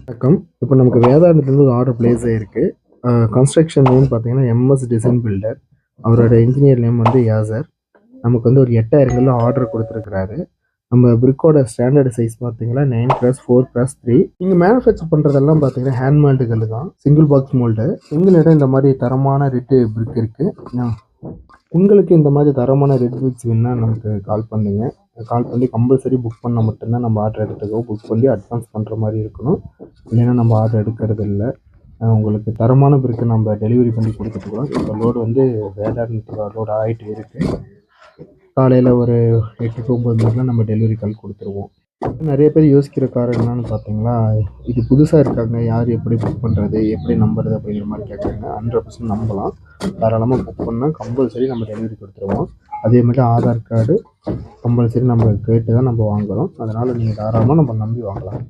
வணக்கம். இப்போ நமக்கு வேதாந்தத்துலேருந்து ஒரு ஆர்டர் பிளேஸ் ஆயிருக்கு. கன்ஸ்ட்ரக்ஷன் நேம் பார்த்தீங்கன்னா எம்எஸ் டிசைன் பில்டர். அவரோட இன்ஜினியர் நேம் வந்து யாசர். நமக்கு வந்து ஒரு 8000 ஆர்டர் கொடுத்துருக்குறாரு. நம்ம பிரிக்கோட ஸ்டாண்டர்ட் சைஸ் பார்த்தீங்கன்னா 9x4x3. இங்கே மேனுஃபேக்சர் பண்ணுறதெல்லாம் பார்த்தீங்கன்னா ஹேண்ட்மேடுகள் தான், சிங்கிள் பாக்ஸ் மோல்டு. எங்களிடம் இந்த மாதிரி தரமான ரெட்டு பிரிக் இருக்குது. உங்களுக்கு இந்த மாதிரி தரமான ரெட் பிரிக்ஸ் வேணுன்னா நமக்கு கால் பண்ணுங்க. கால் பண்ணி கம்பல்சரி புக் பண்ணால் மட்டும்தான் நம்ம ஆர்டர் எடுத்துக்கோ. புக் பண்ணி அட்வான்ஸ் பண்ணுற மாதிரி இருக்கணும், இல்லைன்னா நம்ம ஆர்டர் எடுக்கிறது இல்லை. உங்களுக்கு தரமான பிறகு நம்ம டெலிவரி பண்ணி கொடுத்துட்டுருக்கோம். இப்போ லோடு வந்து வேதாரண்யத்துக்கு லோடு ஆகிட்டு இருக்குது. காலையில் ஒரு 8 to 9 மணிக்கெலாம் நம்ம டெலிவரி கால் கொடுத்துருவோம். நிறைய பேர் யோசிக்கிற காரணம் என்னன்னு பார்த்தீங்களா, இது புதுசாக இருக்காங்க, யார் எப்படி புக் பண்ணுறது, எப்படி நம்புறது அப்படிங்கிற மாதிரி கேட்குறாங்க. 100% நம்பலாம். தாராளமாக புக் பண்ணால் கம்பல்சரி நம்ம டெலிவரி கொடுத்துருவோம். அதே மாதிரி ஆதார் கார்டு கம்பல்சரி நம்ம கேட்டு தான் நம்ம வாங்குகிறோம். அதனால் நீங்கள் தாராளமாக நம்ம நம்பி வாங்கலாம்.